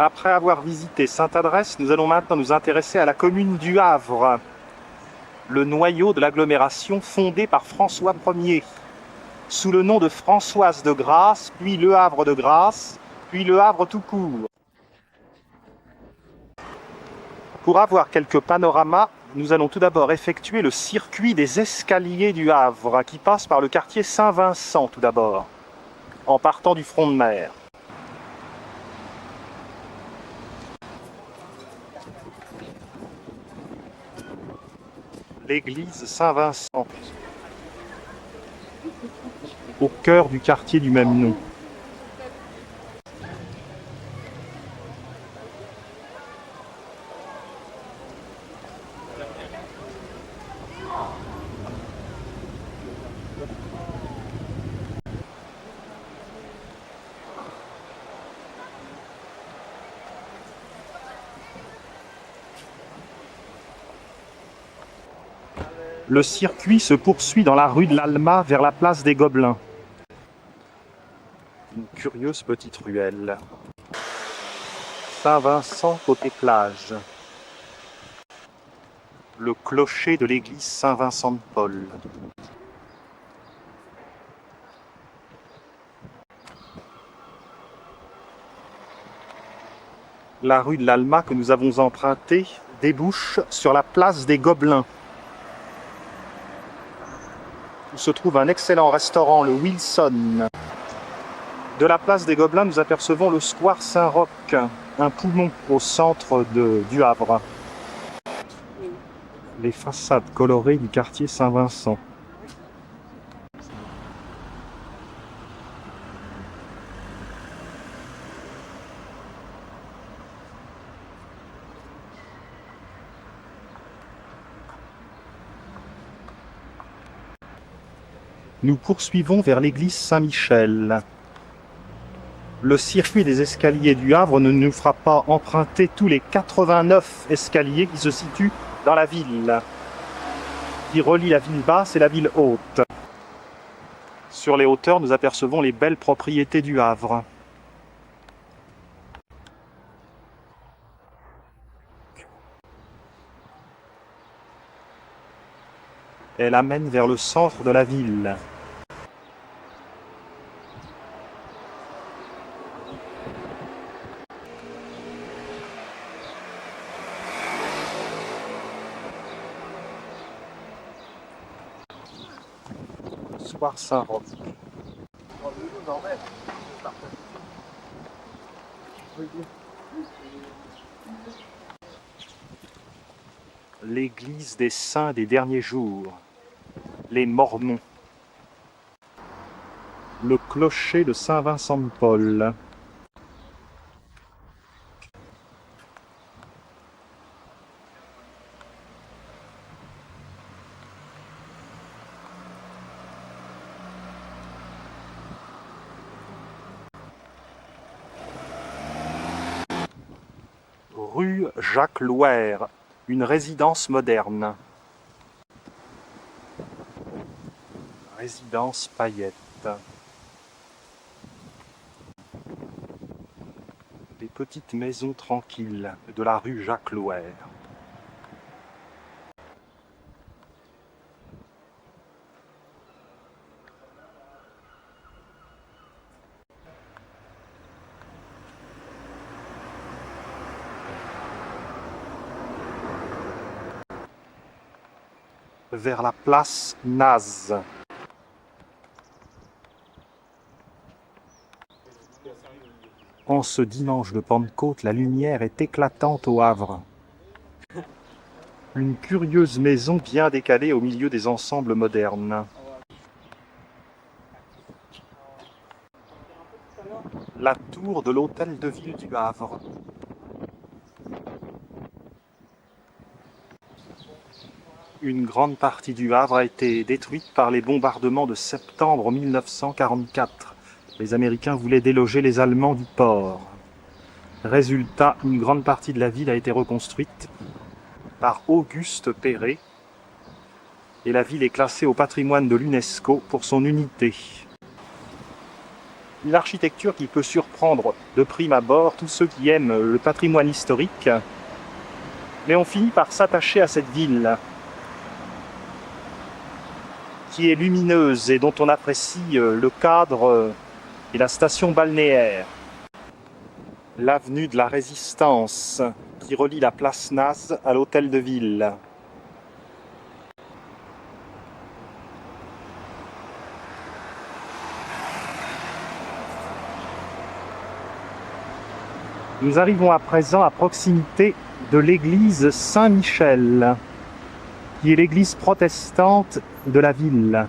Après avoir visité Sainte-Adresse, nous allons maintenant nous intéresser à la commune du Havre, le noyau de l'agglomération fondé par François Ier, sous le nom de Françoise de Grasse, puis Le Havre de Grasse, puis Le Havre tout court. Pour avoir quelques panoramas, nous allons tout d'abord effectuer le circuit des escaliers du Havre, qui passe par le quartier Saint-Vincent tout d'abord, en partant du front de mer. L'église Saint-Vincent, au cœur du quartier du même nom. Le circuit se poursuit dans la rue de l'Alma vers la place des Gobelins. Une curieuse petite ruelle. Saint-Vincent côté plage. Le clocher de l'église Saint-Vincent de Paul. La rue de l'Alma que nous avons empruntée débouche sur la place des Gobelins, où se trouve un excellent restaurant, le Wilson. De la place des Gobelins, nous apercevons le square Saint-Roch, un poumon au centre du Havre. Les façades colorées du quartier Saint-Vincent. Nous poursuivons vers l'église Saint-Michel. Le circuit des escaliers du Havre ne nous fera pas emprunter tous les 89 escaliers qui se situent dans la ville, qui relient la ville basse et la ville haute. Sur les hauteurs, nous apercevons les belles propriétés du Havre. Elle amène vers le centre de la ville. Square Saint-Roch. L'église des saints des derniers jours, les Mormons. Le clocher de Saint-Vincent de Paul. Rue Jacques Louère, une résidence moderne. Résidence Payette. Des petites maisons tranquilles de la rue Jacques Louère. Vers la place Naz. En ce dimanche de Pentecôte, la lumière est éclatante au Havre. Une curieuse maison bien décalée au milieu des ensembles modernes. La tour de l'hôtel de ville du Havre. Une grande partie du Havre a été détruite par les bombardements de septembre 1944. Les Américains voulaient déloger les Allemands du port. Résultat, une grande partie de la ville a été reconstruite par Auguste Perret et la ville est classée au patrimoine de l'UNESCO pour son unité. Une architecture qui peut surprendre de prime abord tous ceux qui aiment le patrimoine historique, mais on finit par s'attacher à cette ville qui est lumineuse et dont on apprécie le cadre et la station balnéaire. L'avenue de la Résistance qui relie la place Naz à l'hôtel de ville. Nous arrivons à présent à proximité de l'église Saint-Michel, qui est l'église protestante de la ville.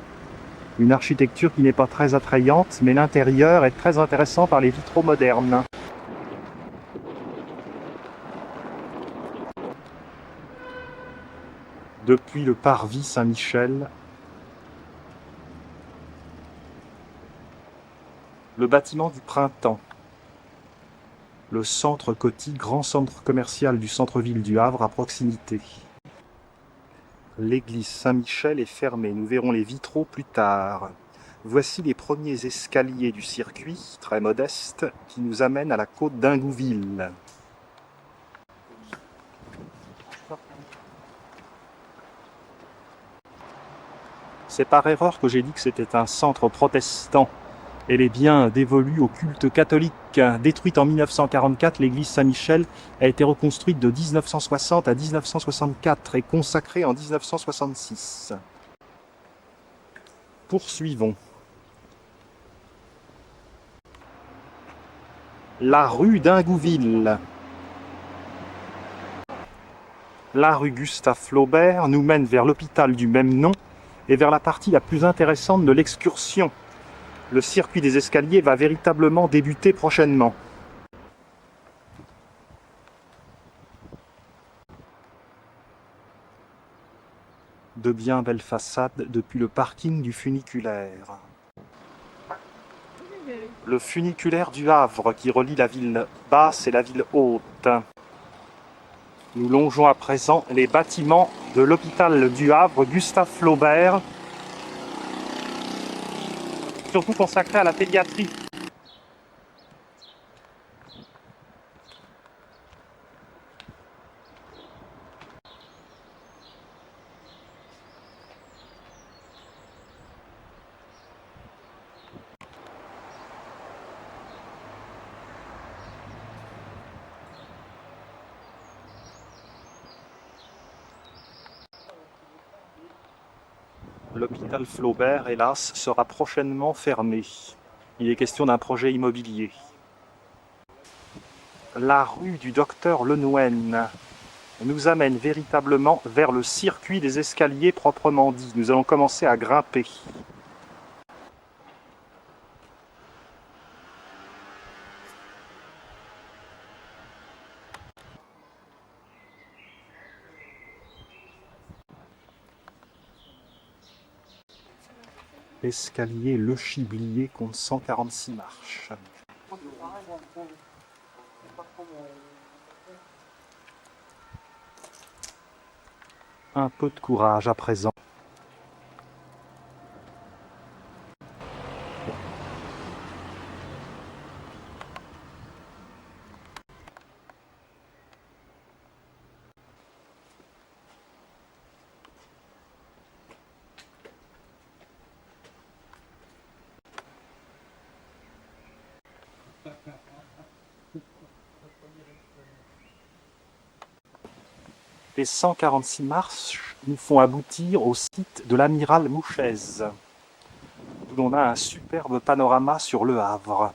Une architecture qui n'est pas très attrayante, mais l'intérieur est très intéressant par les vitraux modernes. Depuis le parvis Saint-Michel, le bâtiment du Printemps, le centre Coty, grand centre commercial du centre-ville du Havre à proximité. L'église Saint-Michel est fermée, nous verrons les vitraux plus tard. Voici les premiers escaliers du circuit, très modestes, qui nous amènent à la côte d'Ingouville. C'est par erreur que j'ai dit que c'était un centre protestant. Elle est bien dévolue au culte catholique. Détruite en 1944, l'église Saint-Michel a été reconstruite de 1960 à 1964 et consacrée en 1966. Poursuivons. La rue d'Ingouville. La rue Gustave Flaubert nous mène vers l'hôpital du même nom et vers la partie la plus intéressante de l'excursion. Le circuit des escaliers va véritablement débuter prochainement. De bien belles façades depuis le parking du funiculaire. Le funiculaire du Havre qui relie la ville basse et la ville haute. Nous longeons à présent les bâtiments de l'hôpital du Havre Gustave Flaubert, surtout consacré à la pédiatrie. L'hôpital Flaubert, hélas, sera prochainement fermé. Il est question d'un projet immobilier. La rue du docteur Lenouen nous amène véritablement vers le circuit des escaliers proprement dit. Nous allons commencer à grimper. L'escalier Le Chiblier compte 146 marches. Un peu de courage à présent. Les 146 marches nous font aboutir au site de l'amiral Mouchez, où l'on a un superbe panorama sur le Havre.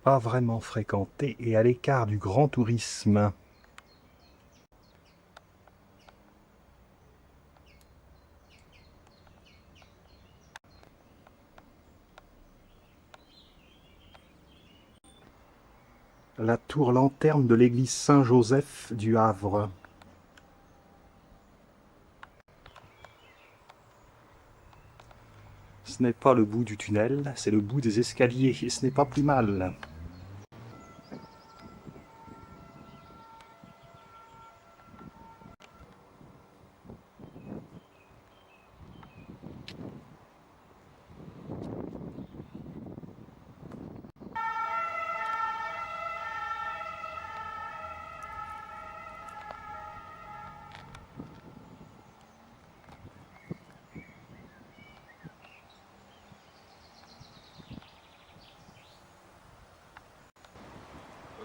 pas vraiment fréquentée et à l'écart du grand tourisme. La tour lanterne de l'église Saint-Joseph du Havre. Ce n'est pas le bout du tunnel, c'est le bout des escaliers, et ce n'est pas plus mal.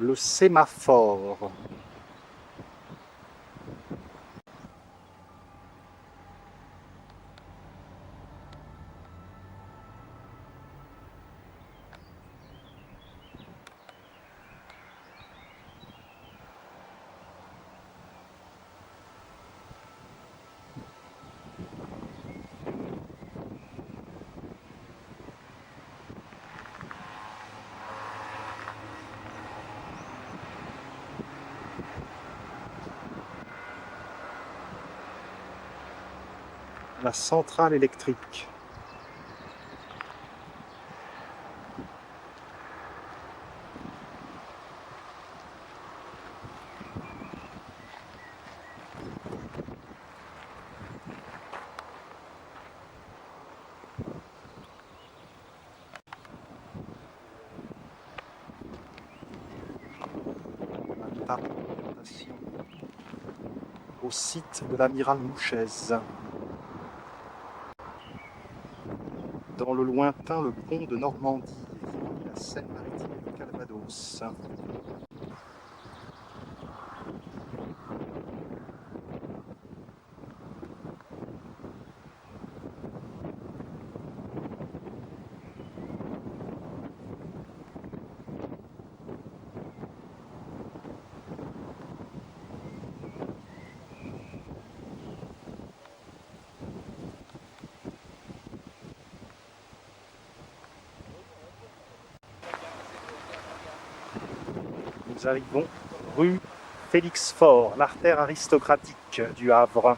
Le sémaphore. La centrale électrique. La orientation au site de l'amiral Mouchez. Dans le lointain, le pont de Normandie et la Seine-Maritime du Calvados. Nous arrivons rue Félix Faure, l'artère aristocratique du Havre.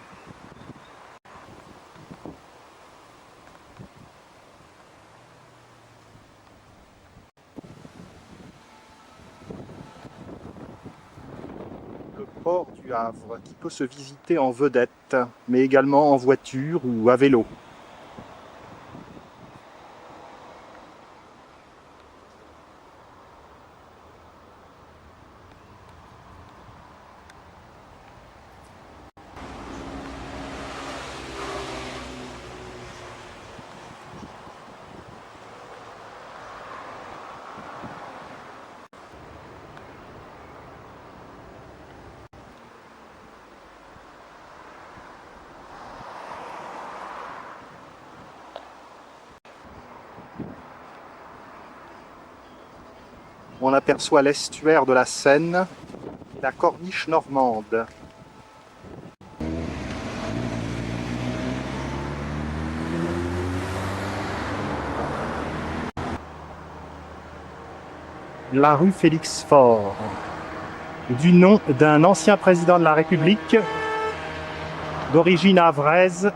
Le port du Havre qui peut se visiter en vedette, mais également en voiture ou à vélo. On aperçoit l'estuaire de la Seine et la corniche normande. La rue Félix Faure, du nom d'un ancien président de la République, d'origine havraise,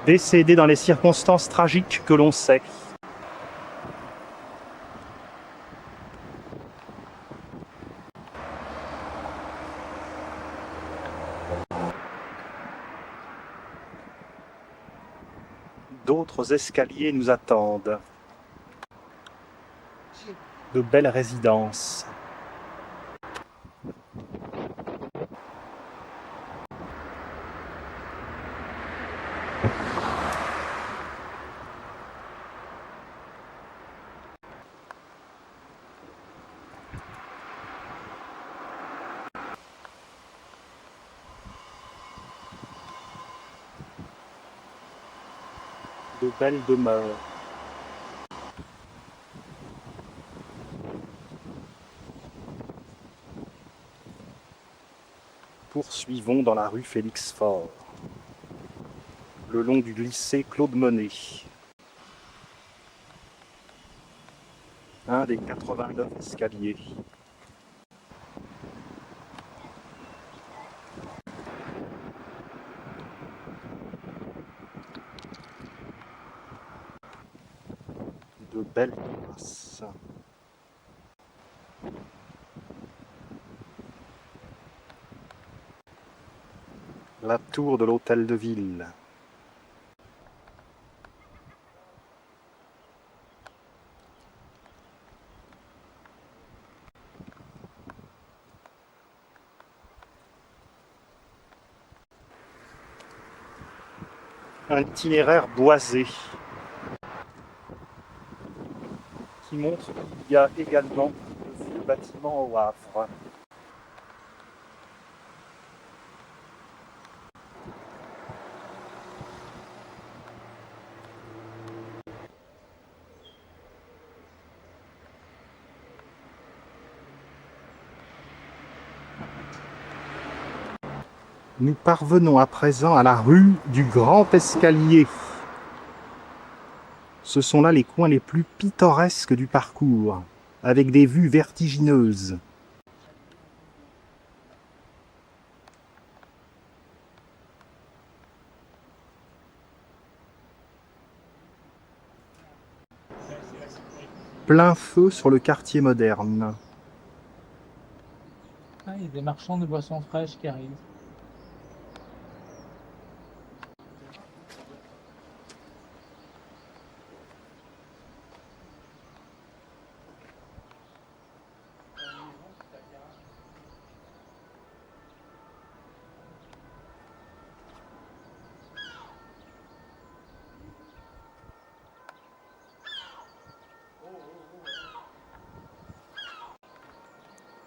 décédé dans les circonstances tragiques que l'on sait. D'autres escaliers nous attendent. De belles résidences. De belles demeures. Poursuivons dans la rue Félix-Faure, le long du lycée Claude Monet. Un des 89 escaliers. De belles terrasses. La tour de l'hôtel de ville. Un itinéraire boisé qui montre qu'il y a également de vieux bâtiments au Havre. Nous parvenons à présent à la rue du Grand Escalier. Ce sont là les coins les plus pittoresques du parcours, avec des vues vertigineuses. Plein feu sur le quartier moderne. Ah, il y a des marchands de boissons fraîches qui arrivent.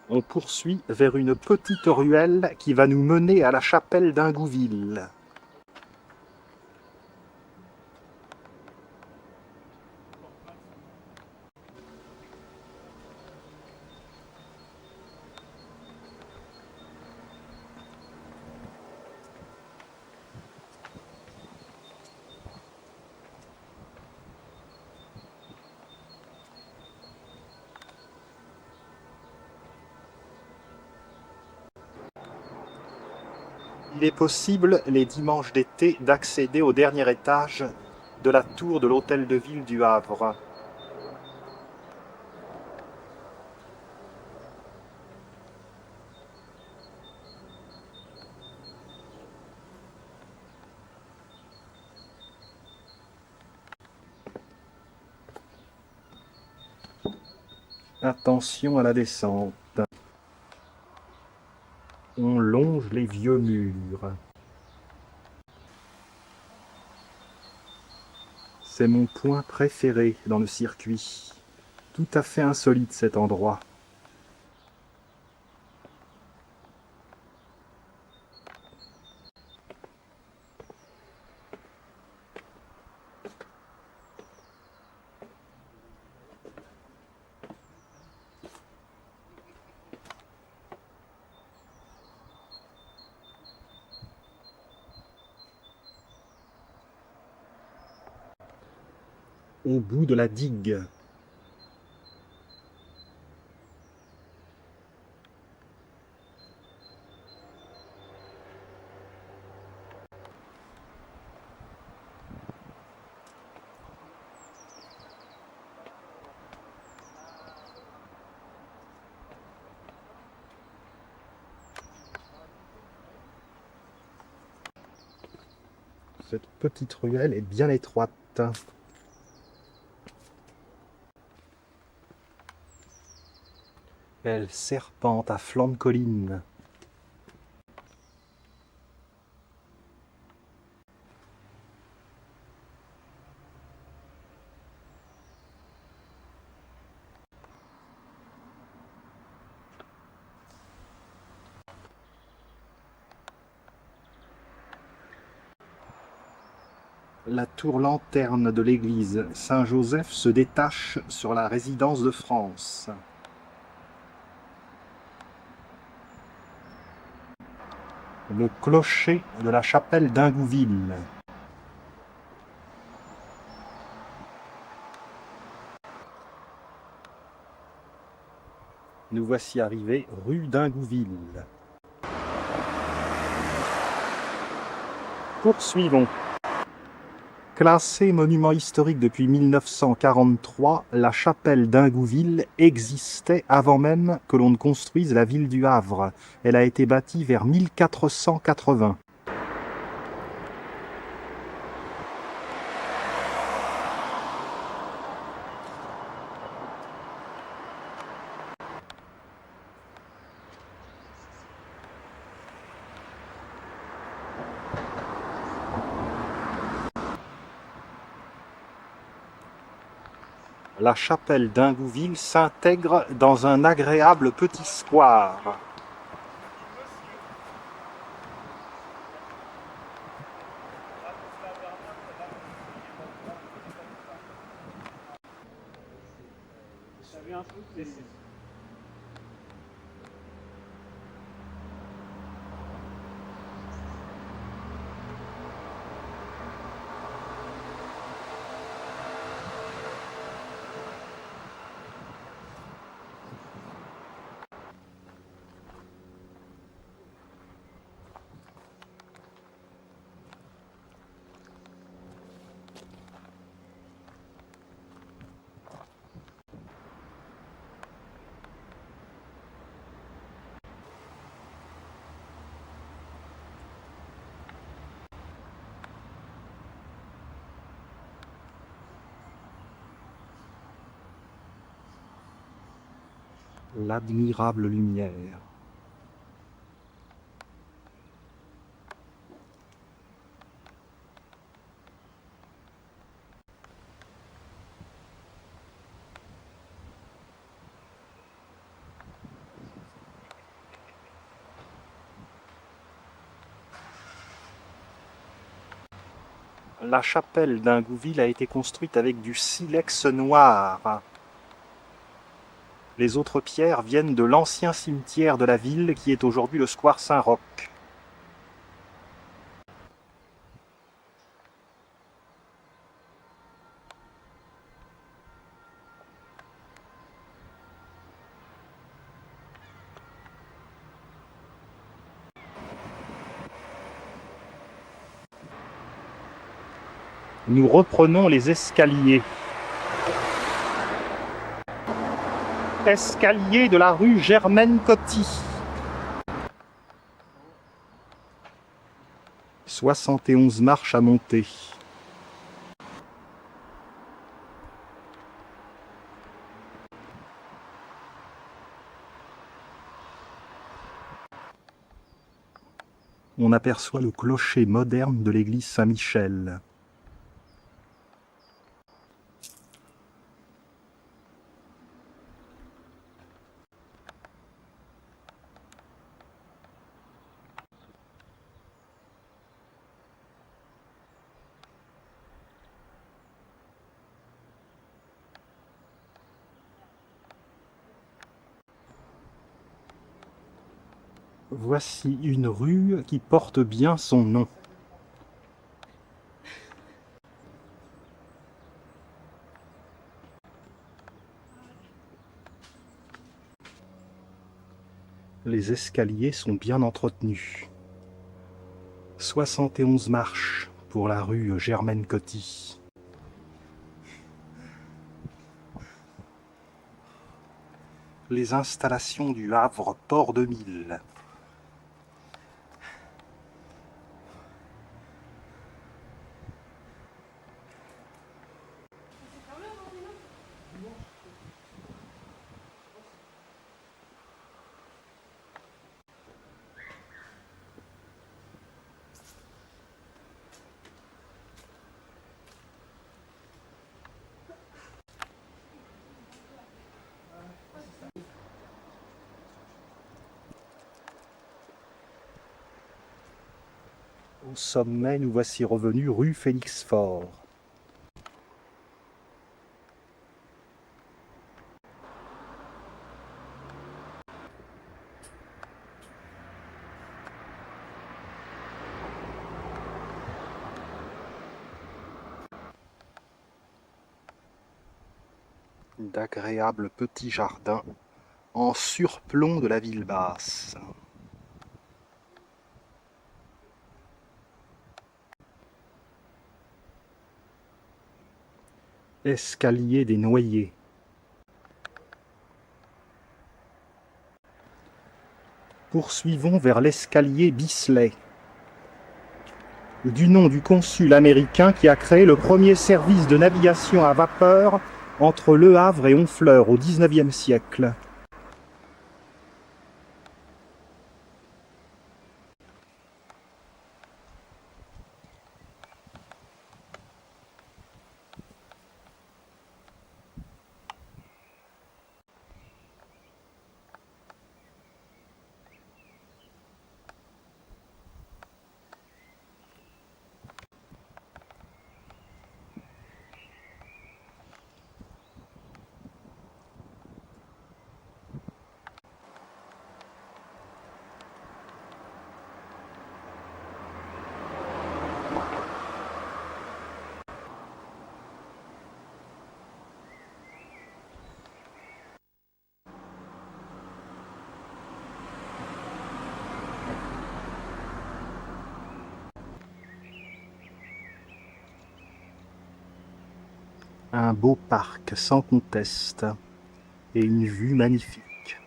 On poursuit vers une petite ruelle qui va nous mener à la chapelle d'Ingouville. Il est possible, les dimanches d'été, d'accéder au dernier étage de la tour de l'hôtel de ville du Havre. Attention à la descente. On longe les vieux murs. C'est mon point préféré dans le circuit. Tout à fait insolite cet endroit. Au bout de la digue. Cette petite ruelle est bien étroite. Elle serpente à flanc de colline. La tour lanterne de l'église Saint-Joseph se détache sur la résidence de France. Le clocher de la chapelle d'Ingouville. Nous voici arrivés rue d'Ingouville. Poursuivons. Classée monument historique depuis 1943, la chapelle d'Ingouville existait avant même que l'on ne construise la ville du Havre. Elle a été bâtie vers 1480. La chapelle d'Ingouville s'intègre dans un agréable petit square. L'admirable lumière. La chapelle d'Ingouville a été construite avec du silex noir. Les autres pierres viennent de l'ancien cimetière de la ville qui est aujourd'hui le square Saint-Roch. Nous reprenons les escaliers. Escalier de la rue Germaine-Coty. 71 marches à monter. On aperçoit le clocher moderne de l'église Saint-Michel. Voici une rue qui porte bien son nom. Les escaliers sont bien entretenus. 71 marches pour la rue Germaine-Coty. Les installations du Havre Port de Mille. Au sommet, nous voici revenus rue Félix-Faure. d'agréables petits jardins en surplomb de la ville basse. Escalier des Noyers. Poursuivons vers l'escalier Bisley, du nom du consul américain qui a créé le premier service de navigation à vapeur entre Le Havre et Honfleur au XIXe siècle. Un beau parc sans conteste et une vue magnifique.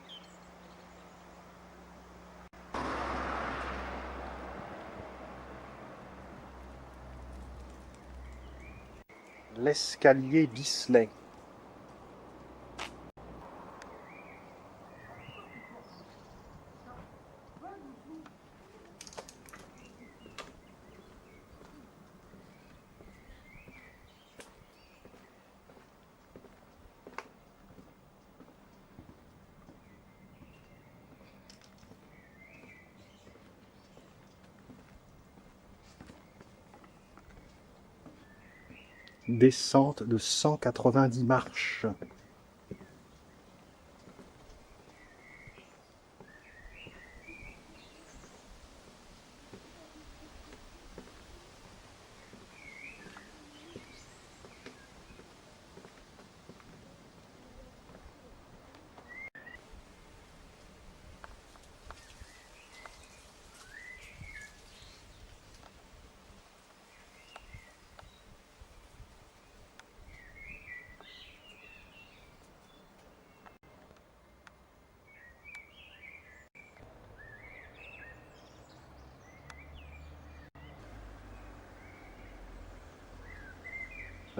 L'escalier Bisley. Descente de 190 marches.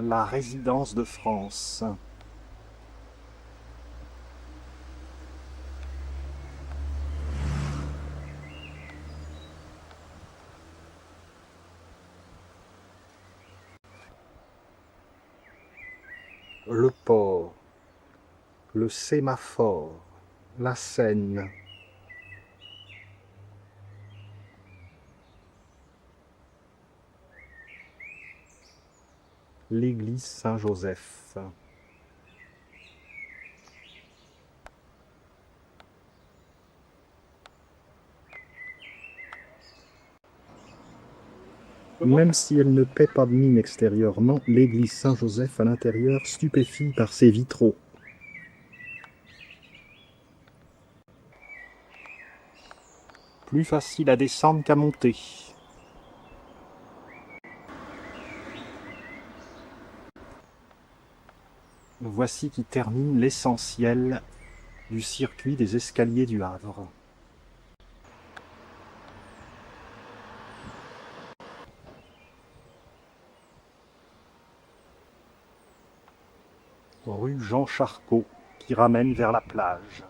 La résidence de France. Le port, le sémaphore, la Seine. L'église Saint-Joseph. Même si elle ne paie pas de mine extérieurement, l'église Saint-Joseph à l'intérieur stupéfie par ses vitraux. Plus facile à descendre qu'à monter. Voici qui termine l'essentiel du circuit des escaliers du Havre. Rue Jean Charcot, qui ramène vers la plage.